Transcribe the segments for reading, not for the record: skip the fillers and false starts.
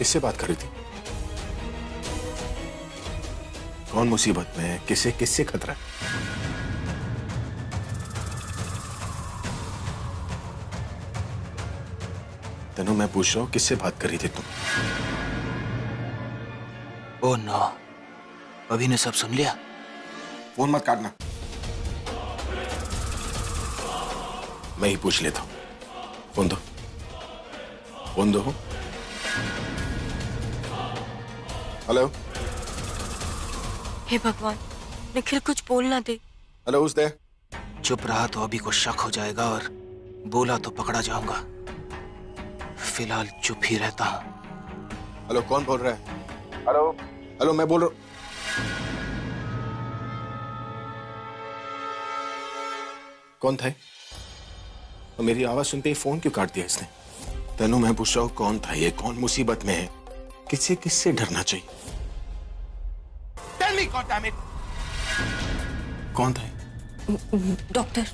किससे बात कर रही थी? कौन मुसीबत में है? किसे किससे खतरा है? तनु, मैं पूछ रहा हूं किससे बात कर रही थी तुम? ओह नो, अभी ने सब सुन लिया। फोन मत काटना, मैं ही पूछ लेता हूं। फोन दो, फोन दो। हेलो। हे भगवान, निखिल कुछ बोलना दे। हेलो, उस दे। चुप रहा तो अभी को शक हो जाएगा और बोला तो पकड़ा जाऊंगा। फिलहाल चुप ही रहता हूं। हेलो, कौन बोल रहा है? हेलो। हेलो, मैं बोल रहा हूं। कौन था? तो मेरी आवाज सुनते ही फोन क्यों काट दिया इसने? तनु, मैं पूछ रहा हूं कौन था ये? कौन मुसीबत में है? किससे किससे डरना चाहिए? Tell me, God damn it! कौन था? डॉक्टर।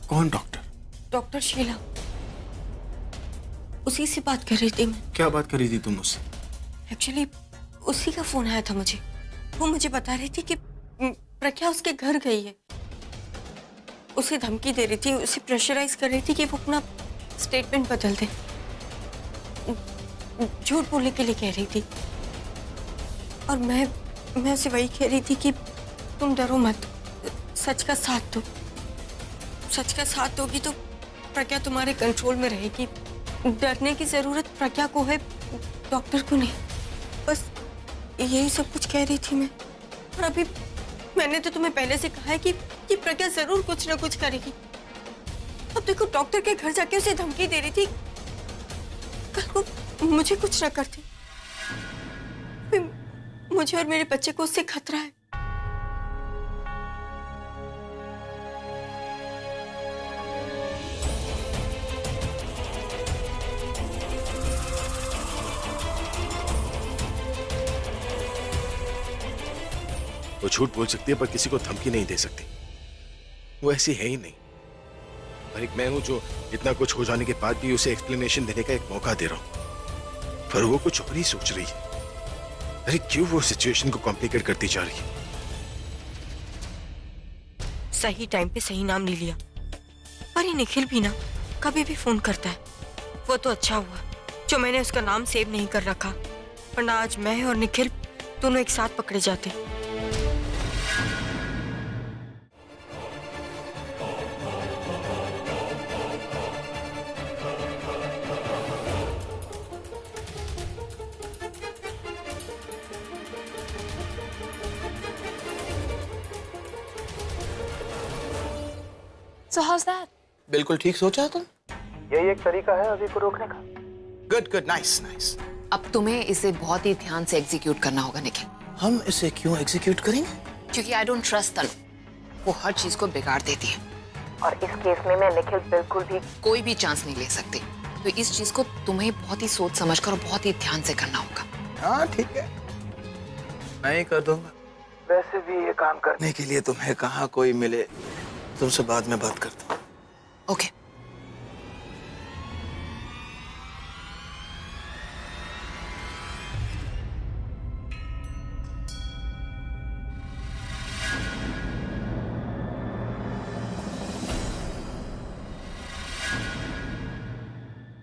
कौन डॉक्टर? डॉक्टर शीला, उसी से बात कर रही थी मैं। क्या बात कर रही थी तुम मुझसे? एक्चुअली उसी का फोन आया था मुझे। वो मुझे बता रही थी कि प्रज्ञा उसके घर गई है। उसे धमकी दे रही थी, उसे प्रेशराइज कर रही थी कि वो अपना स्टेटमेंट बदल दे। झूठ बोलने के लिए कह रही थी। और मैं उसे वही कह रही थी कि तुम डरो मत, सच का साथ दो। सच का साथ दोगी तो प्रज्ञा तुम्हारे कंट्रोल में रहेगी। डरने की जरूरत प्रज्ञा को है, डॉक्टर को नहीं। बस यही सब कुछ कह रही थी मैं। और अभी मैंने तो तुम्हें पहले से कहा है कि प्रज्ञा जरूर कुछ ना कुछ करेगी। अब देखो, डॉक्टर के घर जाके उसे धमकी दे रही थी कल को मुझे कुछ ना करती। मुझे और मेरे बच्चे को उससे खतरा है। वो झूठ बोल सकती है पर किसी को धमकी नहीं दे सकती। वो ऐसी है ही नहीं। और एक मैं हूं जो इतना कुछ हो जाने के बाद भी उसे एक्सप्लेनेशन देने का एक मौका दे रहा हूं, पर वो कुछ और ही सोच रही है। अरे क्यों वो सिचुएशन को कॉम्प्लिकेट करती जा रही है? सही टाइम पे सही नाम ले लिया। पर ये निखिल भी ना कभी भी फोन करता है। वो तो अच्छा हुआ जो मैंने उसका नाम सेव नहीं कर रखा, वरना आज मैं और निखिल दोनों एक साथ पकड़े जाते। So how's that? बिल्कुल ठीक सोचा है तुम। यही एक तरीका है अभी को रोकने का। Good good, nice nice. अब तुम्हें इसे बहुत ही ध्यान से एग्जीक्यूट करना होगा निखिल। हम इसे क्यों एग्जीक्यूट करेंगे? क्योंकि आई डोंट ट्रस्ट तनु, वो हर चीज को बिगाड़ देती है। और इस केस में मैं निखिल बिल्कुल भी कोई भी चांस नहीं ले सकती। तो इस चीज को तुम्हें बहुत ही सोच समझकर और बहुत ही ध्यान से करना होगा। हाँ ठीक है, मैं ही कर दूंगा। वैसे भी ये काम करने के लिए तुम्हें कहाँ कोई मिले। तुमसे बाद में बात करता हूँ। ओके।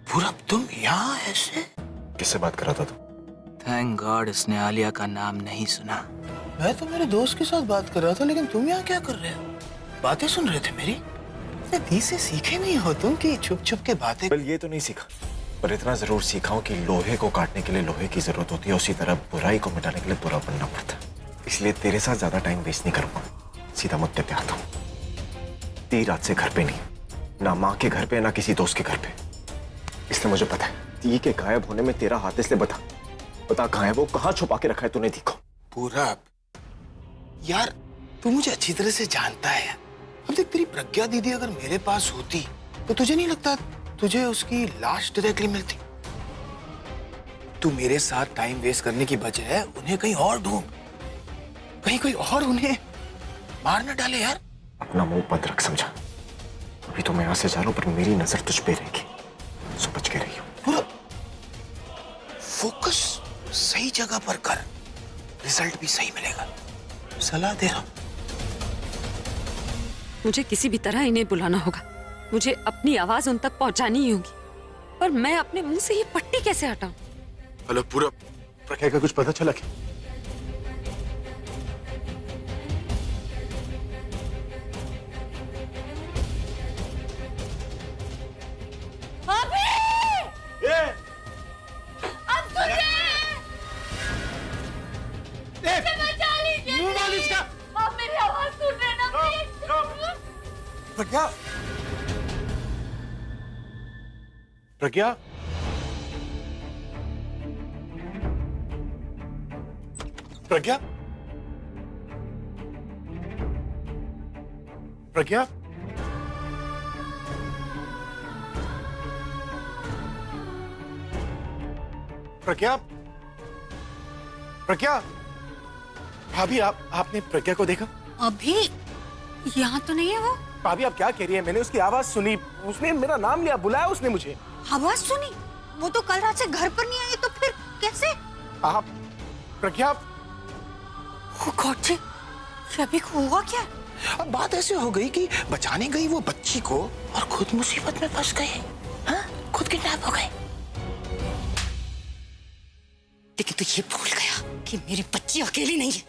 पूरब, तुम यहाँ ऐसे? किससे बात कर रहा था तू? थैंक गॉड इसने आलिया का नाम नहीं सुना। मैं तो मेरे दोस्त के साथ बात कर रहा था, लेकिन तुम यहाँ क्या कर रहे हो? बातें सुन रहे थे मेरी? दी से सीखे नहीं हो तुम कि छुप छुप के बातें? बल ये तो नहीं सीखा, पर इतना जरूर सीखा हूं कि लोहे को काटने के लिए लोहे की जरूरत होती है, उसी तरह बुराई को मिटाने के लिए बुरा बनना पड़ता है। इसलिए तेरे साथ ज्यादा टाइम वेस्ट नहीं करूंगा, सीधा मुद्दे पे आता हूँ। ती रात से घर पे नहीं, ना माँ के घर पे ना किसी दोस्त के घर पे। इसलिए मुझे पता है ती के गायब होने में तेरा हाथ, इसलिए बता कहाँ है वो, कहाँ छुपा के रखा है तूने ती को? पूरब यार, तू मुझे अच्छी तरह से जानता है। अब देख, तेरी प्रज्ञा दीदी अगर मेरे पास होती तो तुझे नहीं लगता तुझे उसकी लाश डायरेक्टली मिलती? तू मेरे साथ टाइम वेस्ट करने की बजाय उन्हें कहीं और ढूंढ, कहीं कोई और उन्हें मार न डाले यार। अपना मुंह बंद रख, समझा? अभी तो मैं यहाँ से जा रहा हूँ, पर मेरी नजर तुझ पे रहेगी, सो बच के रही हो। पूरा फोकस जगह पर कर, रिजल्ट भी सही मिलेगा। सलाह दे रहा हूं। मुझे किसी भी तरह इन्हें बुलाना होगा, मुझे अपनी आवाज उन तक पहुंचानी ही होगी। पर मैं अपने मुंह से ये पट्टी कैसे हटाऊं? हेलो, पूरा प्रज्ञा का कुछ पता चला क्या? प्रज्ञा, प्रज्ञा, प्रज्ञा, प्रज्ञा, प्रज्ञा, प्रज्ञा, भाभी आपने प्रज्ञा को देखा? अभी यहाँ तो नहीं है वो। भाभी आप क्या कह रही है? मैंने उसकी आवाज सुनी, उसने मेरा नाम लिया, बुलाया उसने मुझे। आवाज सुनी? वो तो कल रात से घर पर नहीं आई, तो फिर कैसे? आप प्रज्ञा, गॉड जी, अभी को हुआ क्या? अब बात ऐसे हो गई कि बचाने गई वो बच्ची को और खुद मुसीबत में फंस गए। हाँ, खुद किडनैप हो गए। लेकिन तू ये भूल गया कि मेरी बच्ची अकेली नहीं है,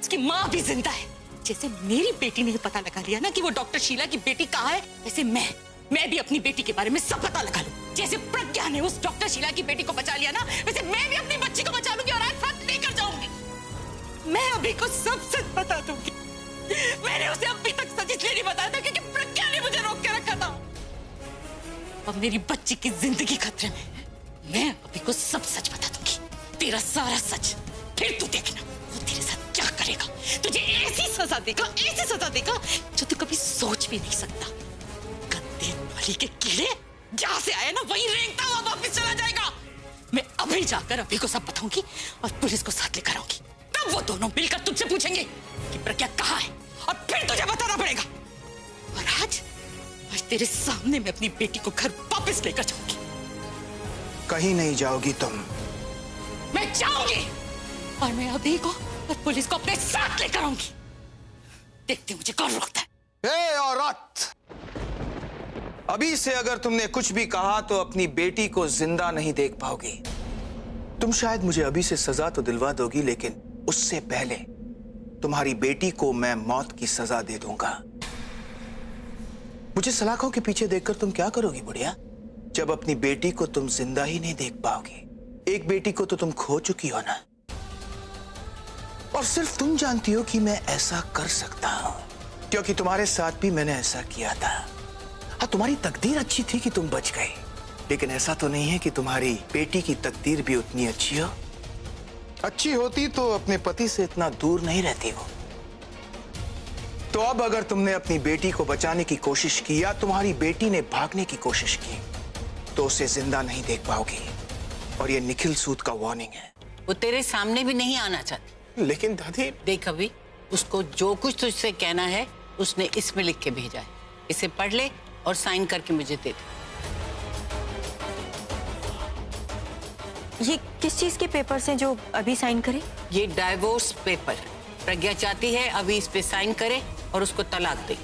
उसकी माँ भी जिंदा है। जैसे मेरी बेटी ने पता लगा लिया ना कि वो डॉक्टर शीला की बेटी कहाँ है, वैसे मैं भी अपनी बेटी के बारे में सब पता लगा लूं। जैसे प्रज्ञा ने उस डॉक्टर शीला की बेटी को बचा लिया ना, वैसे मैं भी अपनी बच्ची को बचा लूंगी और आज साथ लेकर जाऊंगी। मैं अभी को सब सच बता दूंगी। मैंने उसे अभी तक सच इसलिए नहीं बताया था क्योंकि प्रज्ञा ने मुझे रोक के रखा था। अब मेरी बच्ची की जिंदगी खतरे में, मैं अभी को सब सच बता दूंगी, तेरा सारा सच। फिर तू देखना वो तेरे साथ क्या करेगा। तुझे ऐसी सजा देगा जो तू कभी सोच भी नहीं सकता। गंदे नाली के कीड़े, जहां से आया ना वहीं रेंगता हुआ वापस चला जाएगा। मैं अभी जाकर अभी को सब बताऊंगी और पुलिस को साथ लेकर आऊंगी। तब वो दोनों मिलकर तुझसे पूछेंगे कि प्रज्ञा कहाँ है, और फिर तुझे बताना पड़ेगा। और आज तेरे सामने मैं अपनी बेटी को घर वापस लेकर जाऊंगी। कहीं नहीं जाओगी तुम। मैं जाऊंगी और मैं अभी को और पुलिस को अपने साथ लेकर आऊंगी। देखते मुझे कौन रोकता है। ए औरत, अभी से अगर तुमने कुछ भी कहा तो अपनी बेटी को जिंदा नहीं देख पाओगी। तुम शायद मुझे अभी से सजा तो दिलवा दोगी, लेकिन उससे पहले तुम्हारी बेटी को मैं मौत की सजा दे दूंगा। मुझे सलाखों के पीछे देखकर तुम क्या करोगी बुढ़िया, जब अपनी बेटी को तुम जिंदा ही नहीं देख पाओगी। एक बेटी को तो तुम खो चुकी हो ना, और सिर्फ तुम जानती हो कि मैं ऐसा कर सकता हूं, क्योंकि तुम्हारे साथ भी मैंने ऐसा किया था। हाँ, तुम्हारी तकदीर अच्छी थी कि तुम बच गए, लेकिन ऐसा तो नहीं है कि तुम्हारी बेटी की तकदीर भी उतनी अच्छी हो। अच्छी होती तो अपने पति से इतना दूर नहीं रहती हो। तो अब अगर तुमने अपनी बेटी को बचाने की कोशिश की या तुम्हारी बेटी ने भागने की कोशिश की तो उसे जिंदा नहीं देख पाओगी, और ये निखिल सूद का वार्निंग है। वो तेरे सामने भी नहीं आना चाहती। लेकिन दादी, देख अभी उसको जो कुछ तुझसे कहना है उसने इसमें लिख के भेजा है। इसे पढ़ ले और साइन करके मुझे दे दे। ये किस चीज के पेपर्स हैं जो अभी साइन करे? ये डाइवोर्स पेपर। प्रज्ञा चाहती है अभी इस पे साइन करे और उसको तलाक दे।